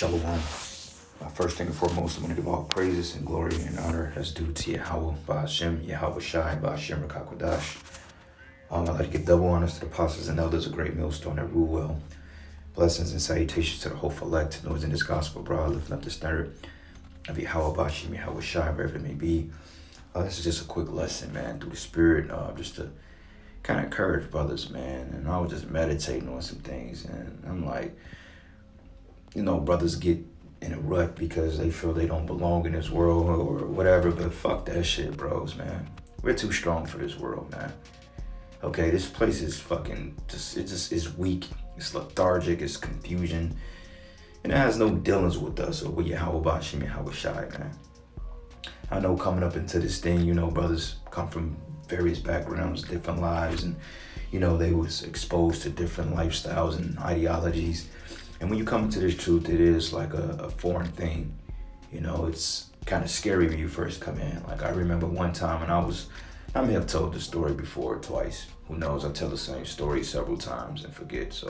Shalom. First thing and foremost, I'm going to give all praises and glory and honor as due to Yahweh, Ba'ashem, Yahweh Shai, Ba'ashem, Rakakwadash. I'd like to give double honors to the apostles and elders of Great Millstone that rule well. Blessings and salutations to the hopeful elect, those in this gospel, bro, lifting up the standard of Yahweh, Ba'ashem, Yahweh Shai, wherever it may be. This is just a quick lesson, man, through the Spirit, just to kind of encourage brothers, man. And I was just meditating on some things, and I'm like, brothers get in a rut because they feel they don't belong in this world or whatever, but fuck that shit, bros, man. We're too strong for this world, man. Okay, this place is fucking, it's weak, it's lethargic, it's confusion, and it has no dealings with us or with Yahweh Ba'ashem, Yahweh Shai, man. I know coming up into this thing, brothers come from various backgrounds, different lives, and, they was exposed to different lifestyles and ideologies. And when you come into this truth, it is like a foreign thing. It's kind of scary when you first come in. Like I remember one time, and I may have told the story before or twice. Who knows? I tell the same story several times and forget.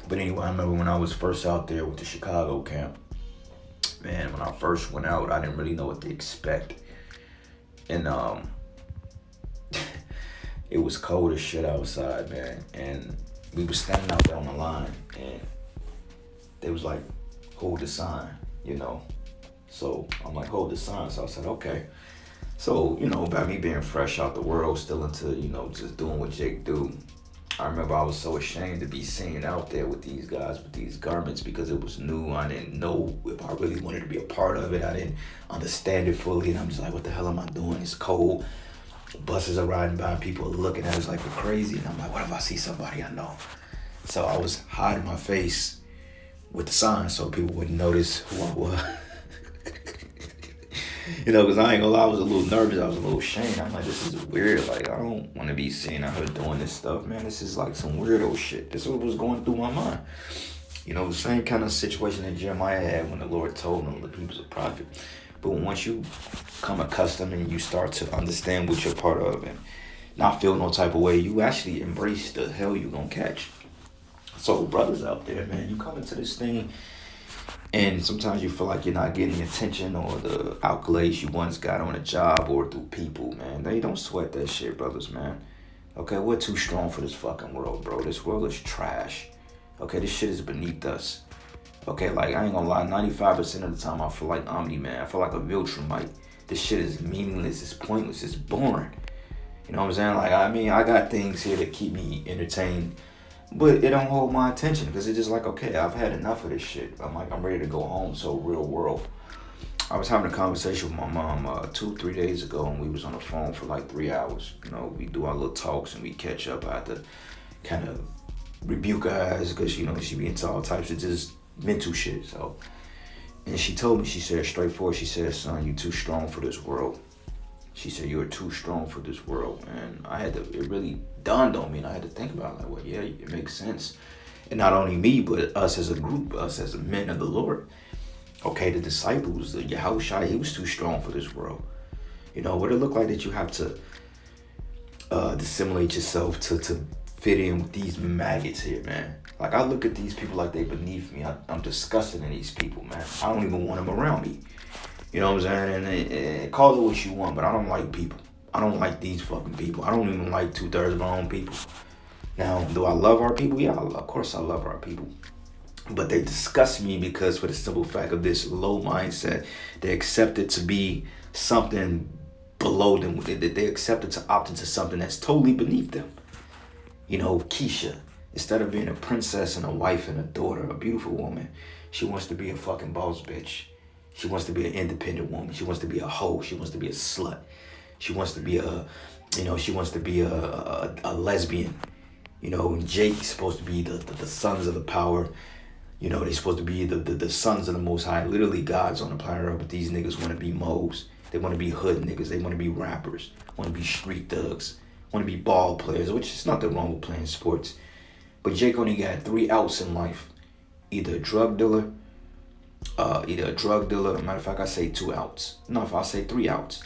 But anyway, I remember when I was first out there with the Chicago camp. Man, when I first went out, I didn't really know what to expect. And it was cold as shit outside, man. And we were standing out there on the line, and they was like, hold the sign, So I'm like, hold the sign. So I said, okay. So, by me being fresh out the world, still into, just doing what Jake do. I remember I was so ashamed to be seen out there with these guys, with these garments, because it was new. I didn't know if I really wanted to be a part of it. I didn't understand it fully. And I'm just like, what the hell am I doing? It's cold. Buses are riding by. People are looking at us like we're crazy. And I'm like, what if I see somebody I know? So I was hiding my face with the sign so people wouldn't notice who I was. Because I ain't gonna lie, I was a little nervous, I was a little ashamed. I'm like, this is weird. Like, I don't want to be seen out here doing this stuff, man. This is like some weirdo shit. This is what was going through my mind. The same kind of situation that Jeremiah had when the Lord told him the people's a prophet. But once you come accustomed and you start to understand what you're part of and not feel no type of way, you actually embrace the hell you're gonna catch. So brothers out there, man, you come into this thing and sometimes you feel like you're not getting the attention or the accolades you once got on a job or through people, man. They don't sweat that shit, brothers, man. Okay, we're too strong for this fucking world, bro. This world is trash. Okay, this shit is beneath us. Okay, like, I ain't gonna lie, 95% of the time I feel like Omni-Man. I feel like a Viltrumite. This shit is meaningless, it's pointless, it's boring. You know what I'm saying? Like, I got things here that keep me entertained, but it don't hold my attention because it's just like, okay, I've had enough of this shit. I'm ready to go home. So real world. I was having a conversation with my mom 2-3 days ago, and we was on the phone for like 3 hours. We do our little talks and we catch up. I had to kind of rebuke her ass because, she be into all types of just mental shit. So, and she told me, she said straightforward, she said, son, you too strong for this world. She said, you're too strong for this world. And it really dawned on me, and I had to think about it. Like, well, yeah, it makes sense. And not only me, but us as a group, us as men of the Lord. Okay, the disciples, the Yahushua, he was too strong for this world. What it look like that you have to dissimulate yourself to fit in with these maggots here, man. Like, I look at these people like they beneath me. I'm disgusted in these people, man. I don't even want them around me. You know what I'm saying? And call it what you want, but I don't like people. I don't like these fucking people. I don't even like 2/3 of our own people. Now, do I love our people? Yeah, of course I love our people. But they disgust me because for the simple fact of this low mindset, they accept it to be something below them. They accept it to opt into something that's totally beneath them. Keisha, instead of being a princess and a wife and a daughter, a beautiful woman, she wants to be a fucking boss bitch. She wants to be an independent woman. She wants to be a hoe. She wants to be a slut. She wants to be a lesbian. And Jake's supposed to be the sons of the power. They're supposed to be the sons of the Most High. Literally gods on the planet Earth, but these niggas want to be moes. They want to be hood niggas. They want to be rappers. Want to be street thugs. Want to be ball players, which is nothing wrong with playing sports. But Jake only got 3 outs in life. Either a drug dealer, matter of fact, I say 2 outs. No, if I say 3 outs,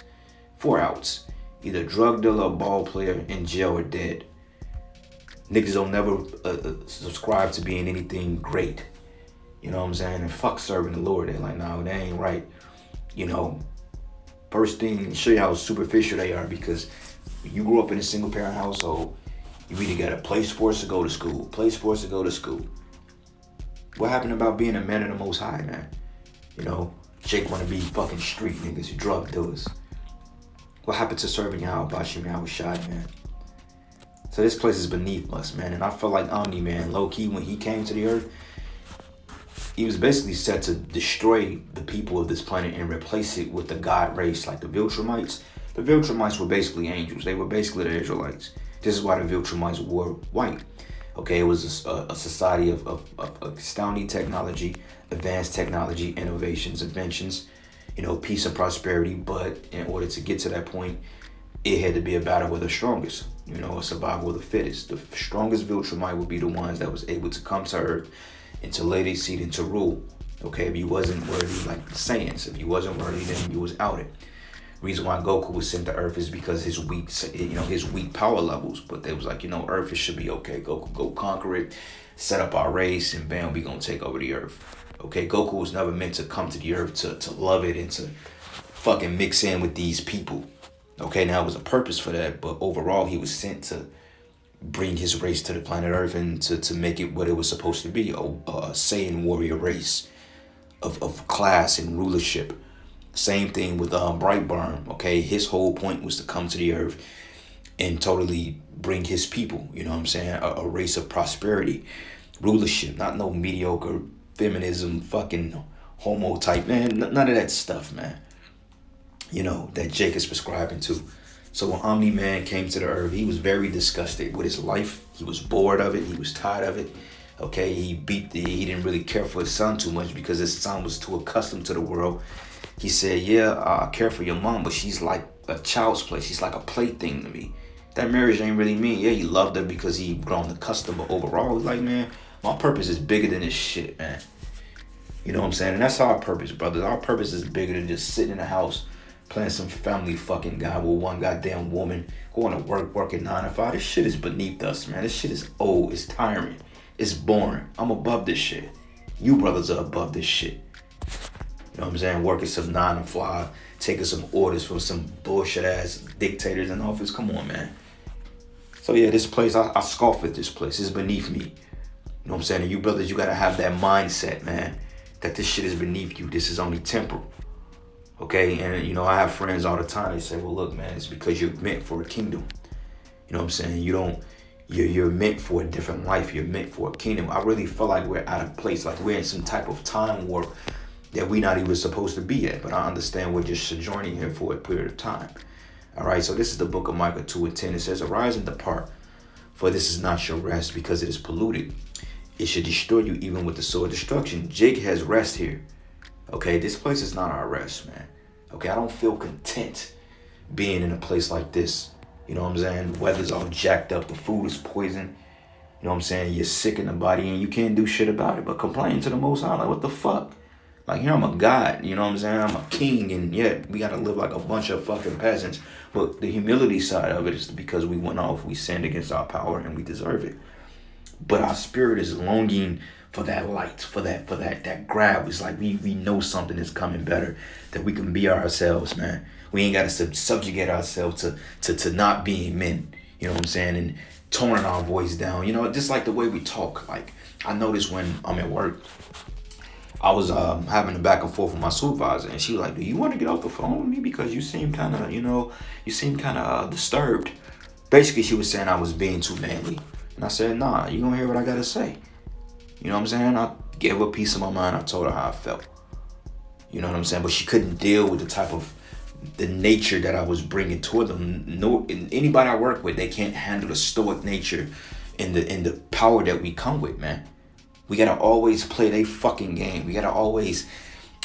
4 outs. Either drug dealer, ball player, in jail or dead. Niggas don't never subscribe to being anything great. You know what I'm saying? And fuck serving the Lord. They're like, no, that ain't right. You know, first thing, show you how superficial they are, because when you grew up in a single parent household, you either gotta play sports or go to school. Play sports or go to school. What happened about being a man of the Most High, man? You know, Jake wanna be fucking street niggas, drug dealers. What happened to serving Yahweh Bashim Yahweh Shai, man? So this place is beneath us, man. And I feel like Omni, man, low-key, when he came to the earth, he was basically set to destroy the people of this planet and replace it with the God race, like the Viltrumites. The Viltrumites were basically angels. They were basically the Israelites. This is why the Viltrumites were white. Okay, it was a society of astounding technology, advanced technology, innovations, inventions, you know, peace and prosperity. But in order to get to that point, it had to be a battle with the strongest, you know, a survival of the fittest. The strongest Viltrumite would be the ones that was able to come to Earth and to lay their seat and to rule. Okay, if you wasn't worthy, like the Saiyans, if you wasn't worthy, then you was outed. Reason why Goku was sent to Earth is because his weak power levels. But they was like, you know, Earth, it should be okay. Goku, go conquer it, set up our race, and bam, we gonna take over the Earth. Okay, Goku was never meant to come to the Earth to love it and to fucking mix in with these people. Okay, now it was a purpose for that, but overall he was sent to bring his race to the planet Earth and to make it what it was supposed to be, a Saiyan warrior race of class and rulership. Same thing with Brightburn, okay? His whole point was to come to the Earth and totally bring his people, you know what I'm saying? A race of prosperity, rulership, not no mediocre feminism, fucking homo type, man. None of that stuff, man. You know, that Jake is prescribing to. So when Omni-Man came to the Earth, he was very disgusted with his life. He was bored of it. He was tired of it. Okay, he didn't really care for his son too much because his son was too accustomed to the world. He said, yeah, I care for your mom, but she's like a child's play. She's like a plaything to me. That marriage ain't really me. Yeah, he loved her because he grown accustomed, but overall, he's like, man, my purpose is bigger than this shit, man. You know what I'm saying? And that's our purpose, brothers. Our purpose is bigger than just sitting in the house playing some family fucking guy with one goddamn woman, going to working 9 to 5. This shit is beneath us, man. This shit is old. It's tiring. It's boring. I'm above this shit. You brothers are above this shit. You know what I'm saying? Working some 9 to 5, taking some orders from some bullshit ass dictators in office. Come on, man. So yeah, this place, I scoff at this place. It's beneath me. You know what I'm saying? And you brothers, you gotta have that mindset, man, that this shit is beneath you. This is only temporal. Okay? And you know, I have friends all the time. They say, well, look, man, it's because you're meant for a kingdom. You know what I'm saying? You're meant for a different life. You're meant for a kingdom. I really feel like we're out of place. Like we're in some type of time warp that we're not even supposed to be at. But I understand we're just sojourning here for a period of time. All right, so this is the book of Micah 2:10. It says, arise and depart, for this is not your rest, because it is polluted. It should destroy you even with the sword of destruction. Jake has rest here. Okay, this place is not our rest, man. Okay, I don't feel content being in a place like this. You know what I'm saying? The weather's all jacked up. The food is poison. You know what I'm saying? You're sick in the body and you can't do shit about it but complain to the Most High. Like, what the fuck? Like, here I'm a god, you know what I'm saying? I'm a king, and yet we gotta live like a bunch of fucking peasants. But the humility side of it is because we went off, we sinned against our power, and we deserve it. But our spirit is longing for that light, for that grab. It's like we know something is coming better, that we can be ourselves, man. We ain't gotta subjugate ourselves to not being men, you know what I'm saying? And toning our voice down, you know, just like the way we talk. Like, I notice when I'm at work, I was having a back and forth with my supervisor, and she was like, do you want to get off the phone with me? Because you seem kind of, disturbed. Basically, she was saying I was being too manly. And I said, nah, you gonna hear what I gotta say. You know what I'm saying? I gave her a piece of my mind. I told her how I felt. You know what I'm saying? But she couldn't deal with the nature that I was bringing toward them. No, anybody I work with, they can't handle the stoic nature and the power that we come with, man. We gotta always play their fucking game. We gotta always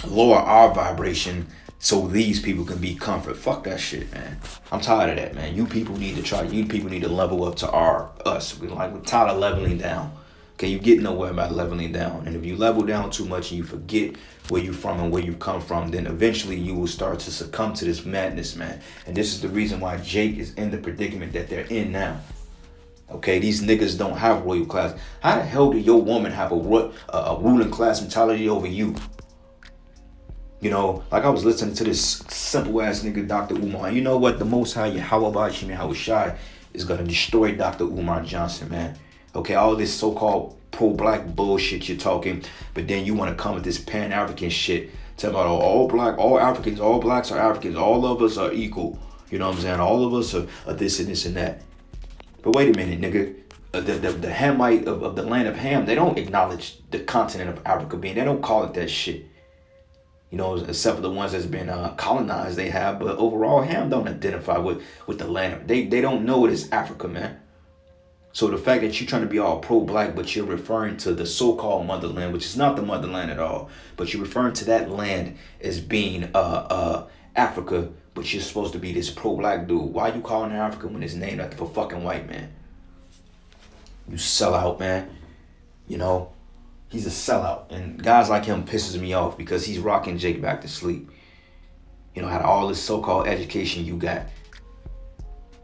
lower our vibration so these people can be comfort. Fuck that shit, man. I'm tired of that, man. You people need to level up to us. We're tired of leveling down. Okay, you get nowhere by leveling down. And if you level down too much and you forget where you're from and where you come from, then eventually you will start to succumb to this madness, man. And this is the reason why Jake is in the predicament that they're in now. Okay, these niggas don't have royal class. How the hell do your woman have a ruling class mentality over you? You know, like I was listening to this simple ass nigga, Dr. Umar. You know what? The Most High Yahweh Shai is gonna destroy Dr. Umar Johnson, man. Okay, all this so-called pro-black bullshit you're talking, but then you want to come with this pan-African shit. Tell about all black, all Africans, all blacks are Africans, all of us are equal. You know what I'm saying? All of us are this and this and that. But wait a minute, nigga. The Hamite of the land of Ham, they don't acknowledge the continent of Africa being. They don't call it that shit. You know, except for the ones that's been colonized, they have. But overall, Ham don't identify with the land. They don't know it as Africa, man. So the fact that you're trying to be all pro-black, but you're referring to the so-called motherland, which is not the motherland at all, but you're referring to that land as being Africa, but you're supposed to be this pro-black dude. Why you calling it Africa when it's named after a fucking white man? You sellout, man. You know, he's a sellout. And guys like him pisses me off because he's rocking Jake back to sleep. You know, out of all this so-called education you got,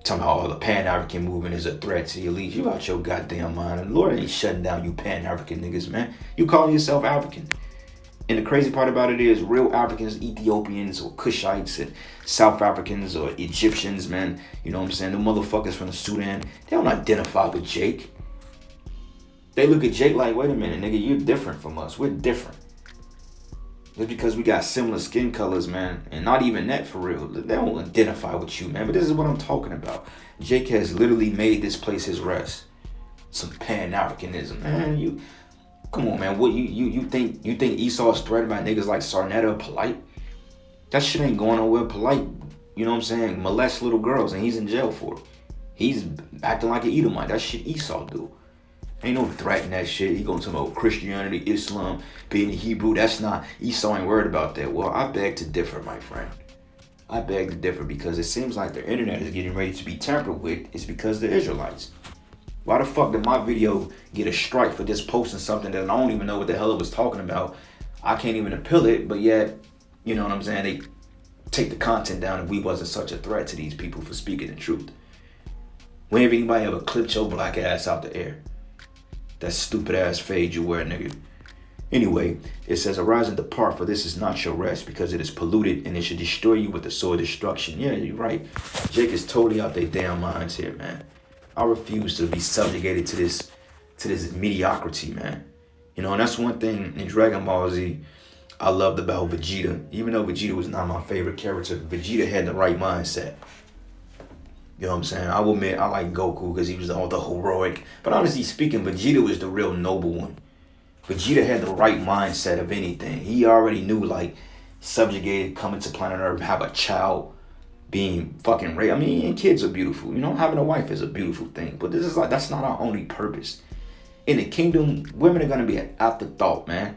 talking about the Pan-African movement is a threat to the elite. You out your goddamn mind. And the Lord ain't shutting down you Pan-African niggas, man. You calling yourself African. And the crazy part about it is real Africans, Ethiopians or Cushites and South Africans or Egyptians, man. You know what I'm saying? The motherfuckers from the Sudan, they don't identify with Jake. They look at Jake like, wait a minute, nigga, you're different from us. We're different. Just because we got similar skin colors, man, and not even that for real. They don't identify with you, man. But this is what I'm talking about. Jake has literally made this place his rest. Some Pan-Africanism, man. You, come on, man. What you think Esau is threatened by niggas like Sarnetta Polite? That shit ain't going nowhere. Polite, you know what I'm saying? Molest little girls, and he's in jail for it. He's acting like an Edomite. That shit Esau do. Ain't no threat in that shit. He gonna talk about Christianity, Islam, being a Hebrew. That's not, Esau ain't worried about that. Well, I beg to differ, my friend. I beg to differ because it seems like the internet is getting ready to be tampered with. It's because the Israelites. Why the fuck did my video get a strike for just posting something that I don't even know what the hell it was talking about? I can't even appeal it, but yet, you know what I'm saying? They take the content down if we wasn't such a threat to these people for speaking the truth. When have anybody ever clipped your black ass out the air? That stupid ass fade you wear, nigga. Anyway, it says, arise and depart, for this is not your rest, because it is polluted, and it should destroy you with the sword of destruction. Yeah, you're right. Jake is totally out their damn minds here, man. I refuse to be subjugated to this mediocrity, man. You know, and that's one thing in Dragon Ball Z I loved about Vegeta. Even though Vegeta was not my favorite character, Vegeta had the right mindset. You know what I'm saying? I will admit I like Goku because he was all the heroic. But honestly speaking, Vegeta was the real noble one. Vegeta had the right mindset of anything. He already knew, like, subjugated, coming to planet Earth, have a child, being fucking raped. I mean, and kids are beautiful. You know, having a wife is a beautiful thing. But this is like, that's not our only purpose. In the kingdom, women are going to be an afterthought, man.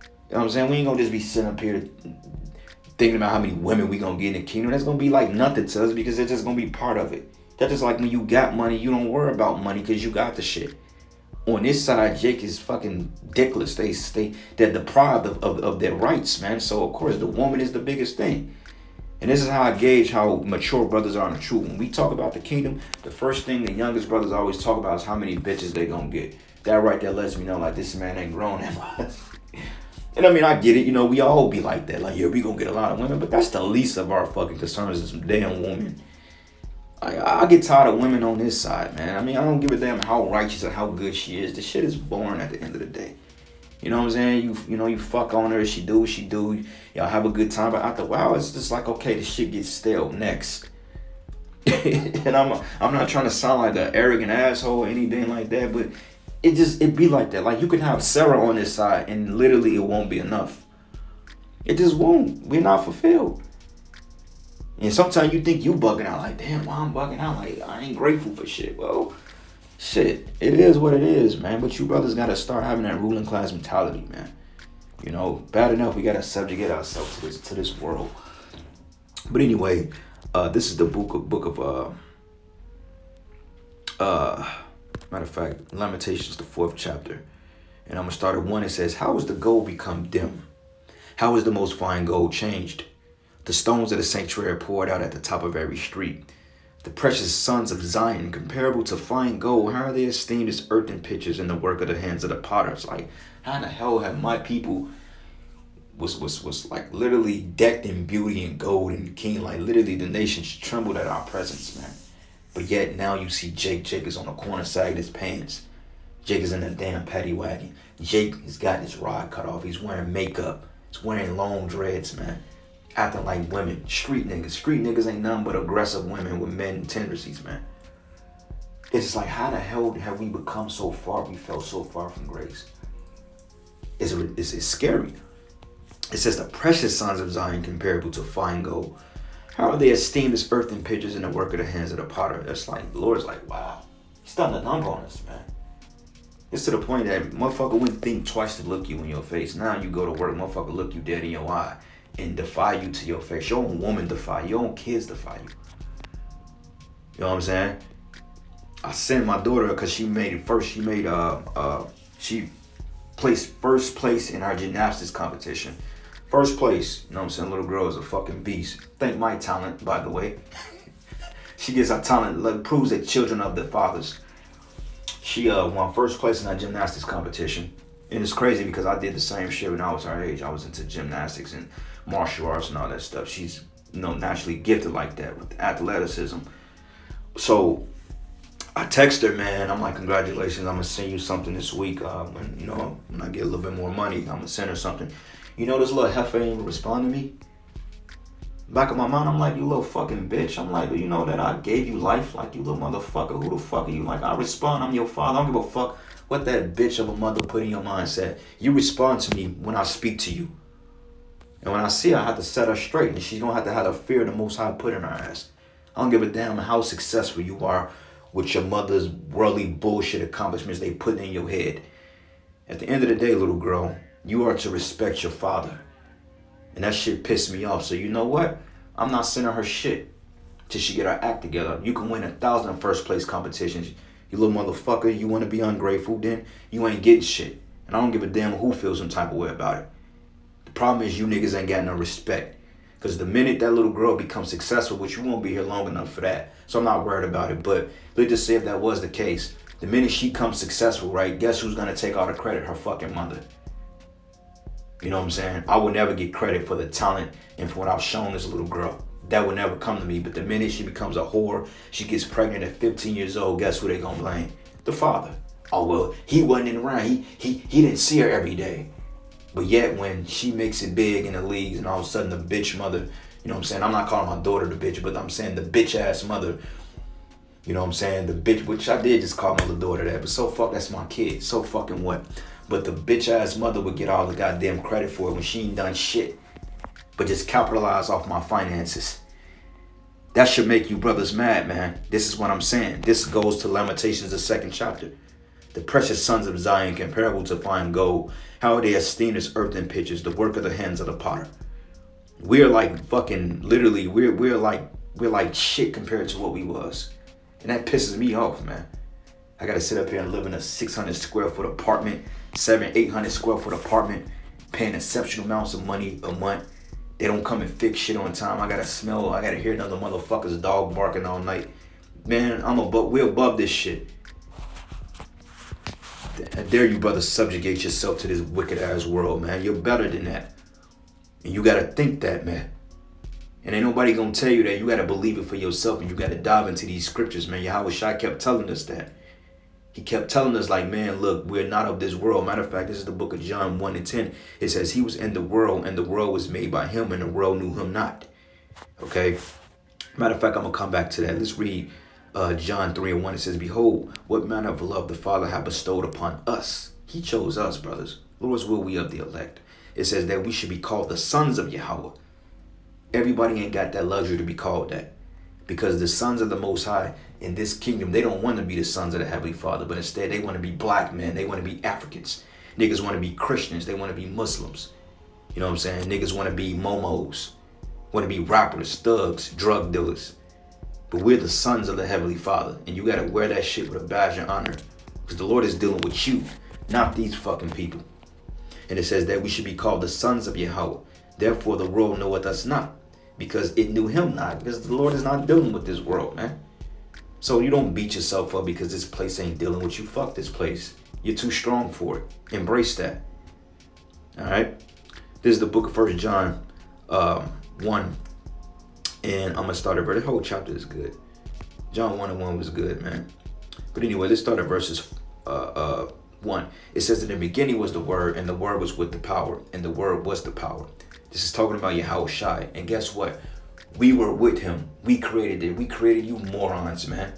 You know what I'm saying? We ain't going to just be sitting up here thinking about how many women we gonna get in the kingdom. That's gonna be like nothing to us because they're just gonna be part of it. That's just like when you got money, you don't worry about money because you got the shit. On this side, Jake is fucking dickless. They're deprived of their rights, man. So of course the woman is the biggest thing. And this is how I gauge how mature brothers are in the truth. When we talk about the kingdom, the first thing the youngest brothers always talk about is how many bitches they gonna get. That right there lets me know, like, this man ain't grown that much. And I mean, I get it, you know, we all be like that. Like, yeah, we gonna get a lot of women, but that's the least of our fucking concerns is some damn woman. I get tired of women on this side, man. I mean, I don't give a damn how righteous or how good she is. The shit is boring at the end of the day. You know what I'm saying? You know, you fuck on her, she do what she do. Y'all have a good time, but after a while, it's just like, okay, the shit gets stale. Next. And I'm not trying to sound like an arrogant asshole or anything like that, but it be like that. Like, you can have Sarah on this side and literally it won't be enough. It just won't. We're not fulfilled. And sometimes you think you bugging out, like, damn, why I'm bugging out? Like, I ain't grateful for shit. Well, shit, it is what it is, man. But you brothers gotta start having that ruling class mentality, man. You know, bad enough we gotta subjugate ourselves to this world. But anyway, this is the book of matter of fact, Lamentations, the 4th chapter. And I'm going to start at 1. It says, how has the gold become dim? How is the most fine gold changed? The stones of the sanctuary are poured out at the top of every street. The precious sons of Zion, comparable to fine gold, how are they esteemed as earthen pitchers in the work of the hands of the potters? Like, how in the hell have my people was like literally decked in beauty and gold and king? Like literally the nations trembled at our presence, man. But yet now you see Jake. Jake is on the corner sagging his pants. Jake is in a damn paddy wagon. Jake has got his rod cut off. He's wearing makeup. He's wearing long dreads, man. Acting like women. Street niggas. Street niggas ain't nothing but aggressive women with men tendencies, man. It's like, how the hell have we become so far? We fell so far from grace. It's scary. It says the precious sons of Zion comparable to fine gold. How are they esteemed as earthen pitchers in the work of the hands of the potter? That's like, the Lord's like, wow. He's done a number on us, man. It's to the point that motherfucker wouldn't think twice to look you in your face. Now you go to work, motherfucker look you dead in your eye and defy you to your face. Your own woman defy you. Your own kids defy you. You know what I'm saying? I sent my daughter because she made it first. She placed first place in our gymnastics competition. First place. You know what I'm saying? Little girl is a fucking beast. Thank my talent, by the way. She gets her talent, like, proves that children of the fathers. She won first place in our gymnastics competition. And it's crazy because I did the same shit when I was her age. I was into gymnastics and martial arts and all that stuff. She's, naturally gifted like that with athleticism. So I text her, man. I'm like, congratulations. I'm gonna send you something this week. When I get a little bit more money, I'm gonna send her something. You know, this little heifer ain't even respond to me. Back of my mind, I'm like, you little fucking bitch. I'm like, you know that I gave you life, like, you little motherfucker. Who the fuck are you? Like, I respond, I'm your father. I don't give a fuck what that bitch of a mother put in your mindset. You respond to me when I speak to you. And when I see her, I have to set her straight. And she's gonna have to have the fear of the Most High put in her ass. I don't give a damn how successful you are with your mother's worldly bullshit accomplishments they put in your head. At the end of the day, little girl, you are to respect your father. And that shit pissed me off. So you know what? I'm not sending her shit till she get her act together. You can win 1,000 first place competitions. You little motherfucker, you want to be ungrateful, then you ain't getting shit. And I don't give a damn who feels some type of way about it. The problem is you niggas ain't got no respect. Because the minute that little girl becomes successful, which you won't be here long enough for that. So I'm not worried about it. But let's just say if that was the case, the minute she comes successful, right, guess who's going to take all the credit? Her fucking mother. You know what I'm saying? I would never get credit for the talent and for what I've shown this little girl. That would never come to me. But the minute she becomes a whore, she gets pregnant at 15 years old, guess who they gonna blame? The father. Oh, well, he wasn't around. He didn't see her every day. But yet when she makes it big in the leagues and all of a sudden the bitch mother, you know what I'm saying? I'm not calling my daughter the bitch, but I'm saying the bitch ass mother. You know what I'm saying? The bitch, which I did just call my little daughter that, but so fuck, that's my kid. So fucking what? But the bitch ass mother would get all the goddamn credit for it when she ain't done shit, but just capitalize off my finances. That should make you brothers mad, man. This is what I'm saying. This goes to Lamentations, the 2nd chapter. The precious sons of Zion, comparable to fine gold, how are they esteemed as earthen pitchers, the work of the hands of the potter. We are like fucking, literally, we're like shit compared to what we was. And that pisses me off, man. I gotta sit up here and live in a 600 square foot apartment, 800 square foot apartment, paying exceptional amounts of money a month. They don't come and fix shit on time. I gotta hear another motherfucker's dog barking all night. Man, we're above this shit. I dare you, brothers, subjugate yourself to this wicked ass world, man. You're better than that. And you gotta think that, man. And ain't nobody gonna tell you that. You gotta believe it for yourself, and you gotta dive into these scriptures, man. Yahweh Shai kept telling us that. He kept telling us, like, man, look, we're not of this world. Matter of fact, this is the book of John 1:10. It says, he was in the world, and the world was made by him, and the world knew him not. Okay? Matter of fact, I'm going to come back to that. Let's read John 3:1. It says, behold, what manner of love the Father hath bestowed upon us. He chose us, brothers. Lord's will we of the elect. It says that we should be called the sons of Yahweh. Everybody ain't got that luxury to be called that. Because the sons of the Most High in this kingdom, they don't want to be the sons of the Heavenly Father, but instead they want to be black men. They want to be Africans. Niggas want to be Christians. They want to be Muslims. You know what I'm saying? Niggas want to be momos. Want to be rappers, thugs, drug dealers. But we're the sons of the Heavenly Father. And you got to wear that shit with a badge of honor. Because the Lord is dealing with you, not these fucking people. And it says that we should be called the sons of Yahweh. Therefore the world knoweth us not, because it knew him not. Because the Lord is not dealing with this world, man. So you don't beat yourself up because this place ain't dealing with you. Fuck this place. You're too strong for it. Embrace that. All right. This is the book of 1 John 1. And I'm going to start at verse. The whole chapter is good. John 1:1 was good, man. But anyway, let's start at verses 1. It says, in the beginning was the Word, and the Word was with the power, and the Word was the power. This is talking about Yahweh Shai. And guess what? We were with him. We created it. We created you morons, man.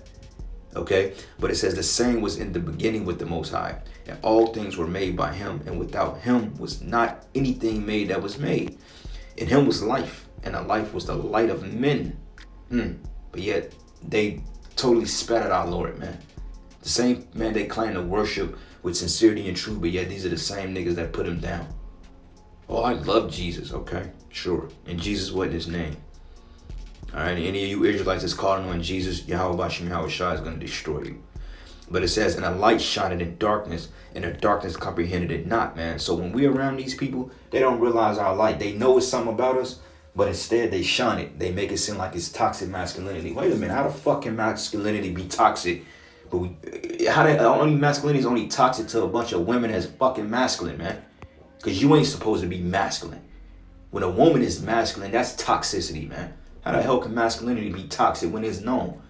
Okay? But it says the same was in the beginning with the Most High. And all things were made by him. And without him was not anything made that was made. In him was life. And the life was the light of men. But yet they totally spat at our Lord, man. The same man they claim to worship with sincerity and truth. But yet these are the same niggas that put him down. Oh, I love Jesus. Okay? Sure. And Jesus wasn't his name. All right, any of you Israelites that's calling on Jesus, Yahweh Bashim Yahweh Shai is going to destroy you. But it says, and a light shined in darkness, and the darkness comprehended it not, man. So when we're around these people, they don't realize our light. They know it's something about us, but instead they shine it. They make it seem like it's toxic masculinity. Wait a minute, how the fuck can masculinity be toxic? But only masculinity is only toxic to a bunch of women that's fucking masculine, man. Because you ain't supposed to be masculine. When a woman is masculine, that's toxicity, man. How the hell can masculinity be toxic when it's known?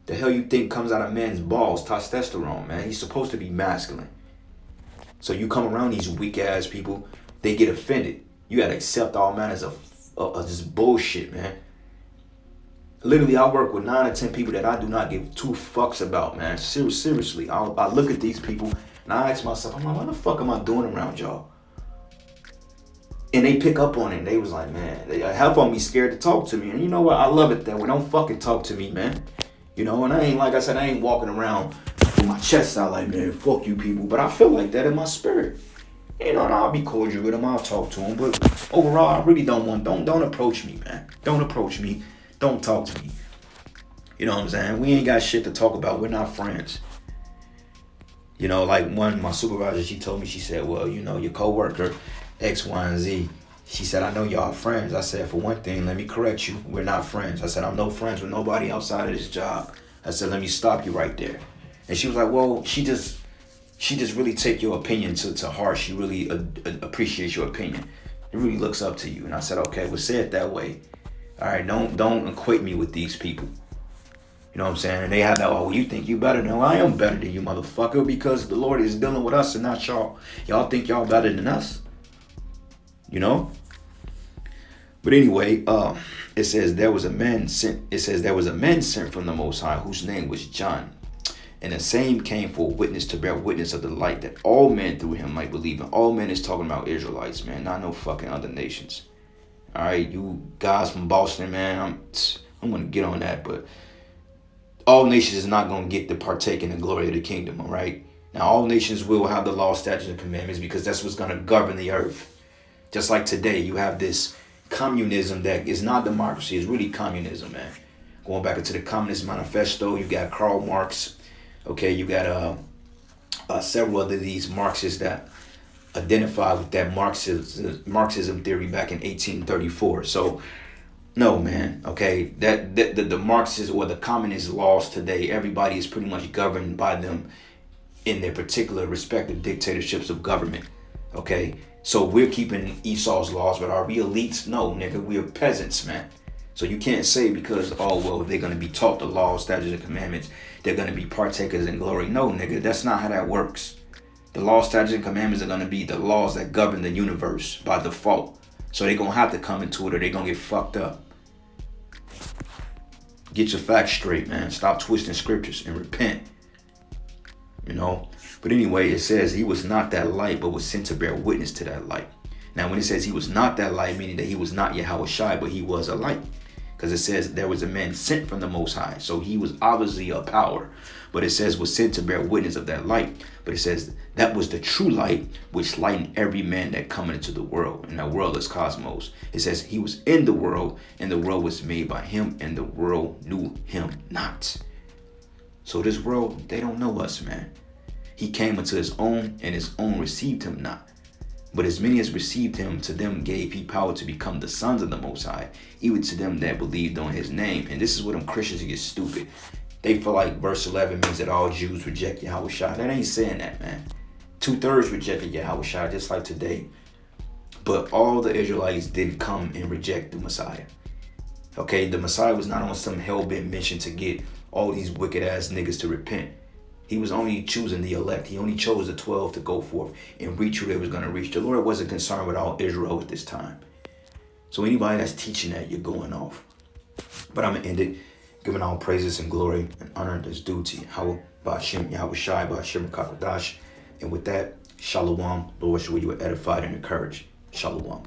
The hell you think comes out of men's balls? Testosterone, man. He's supposed to be masculine. So you come around these weak ass people, they get offended. You gotta accept all manners of this bullshit, man. Literally, I work with 9 or 10 people that I do not give 2 fucks about, man. Seriously, I look at these people and I ask myself, I'm like, what the fuck am I doing around y'all? And they pick up on it. And they was like, man, half of me scared to talk to me. And you know what? I love it that way. Don't fucking talk to me, man. You know, and I ain't, like I said, I ain't walking around with my chest out like, man, fuck you people. But I feel like that in my spirit. You know, and I'll be cordial with them. I'll talk to them. But overall, I really don't approach me, man. Don't approach me. Don't talk to me. You know what I'm saying? We ain't got shit to talk about. We're not friends. You know, like my supervisor, she told me, she said, well, you know, your coworker, X, Y, and Z. She said, I know y'all friends. I said, for one thing, let me correct you. We're not friends. I said, I'm no friends with nobody outside of this job. I said, let me stop you right there. And she was like, well, she just really take your opinion to heart. She really appreciates your opinion. It really looks up to you. And I said, okay, well, say it that way. All right, don't equate me with these people. You know what I'm saying? And they have that, oh, well, you think you better than, well, I am better than you, motherfucker, because the Lord is dealing with us and not y'all. Y'all think y'all better than us. You know? But anyway, it says there was a man sent from the Most High whose name was John. And the same came for a witness to bear witness of the light, that all men through him might believe. And all men is talking about Israelites, man, not no fucking other nations. All right, you guys from Boston, man, I'm gonna get on that, but all nations is not gonna get to partake in the glory of the kingdom. All right, now all nations will have the law, statutes, and commandments because that's what's gonna govern the earth. Just like today, you have this communism that is not democracy, it's really communism, man. Going back into the Communist Manifesto, you got Karl Marx, okay, you got several other these Marxists that identify with that Marxism theory back in 1834. So, no, man, okay, that the Marxist or the communist laws today, everybody is pretty much governed by them in their particular respective dictatorships of government, okay? So we're keeping Esau's laws, but are we elites? No, nigga, we're peasants, man. So you can't say because, oh, well, they're going to be taught the laws, statutes, and commandments, they're going to be partakers in glory. No, nigga, that's not how that works. The laws, statutes, and commandments are going to be the laws that govern the universe by default. So they're going to have to come into it or they're going to get fucked up. Get your facts straight, man. Stop twisting scriptures and repent. You know? But anyway, it says he was not that light, but was sent to bear witness to that light. Now, when it says he was not that light, meaning that he was not Yahweh Shai, but he was a light. Because it says there was a man sent from the Most High. So he was obviously a power. But it says was sent to bear witness of that light. But it says that was the true light, which lightened every man that cometh into the world. And that world is cosmos. It says he was in the world, and the world was made by him, and the world knew him not. So this world, they don't know us, man. He came unto his own, and his own received him not. But as many as received him, to them gave he power to become the sons of the Most High, even to them that believed on his name. And this is where them Christians get stupid. They feel like verse 11 means that all Jews reject Yahweh Shai. That ain't saying that, man. 2/3 rejected Yahweh Shai, just like today. But all the Israelites didn't come and reject the Messiah. Okay, the Messiah was not on some hell-bent mission to get all these wicked-ass niggas to repent. He was only choosing the elect. He only chose the 12 to go forth and reach who they was going to reach. The Lord wasn't concerned with all Israel at this time. So anybody that's teaching that, you're going off. But I'm going to end it, giving all praises and glory and honor that's due to Yahweh, Ba'ashem, Yahweh Shai, Ba'ashem, Kakadash. And with that, Shalom. Lord, should you were edified and encouraged. Shalom.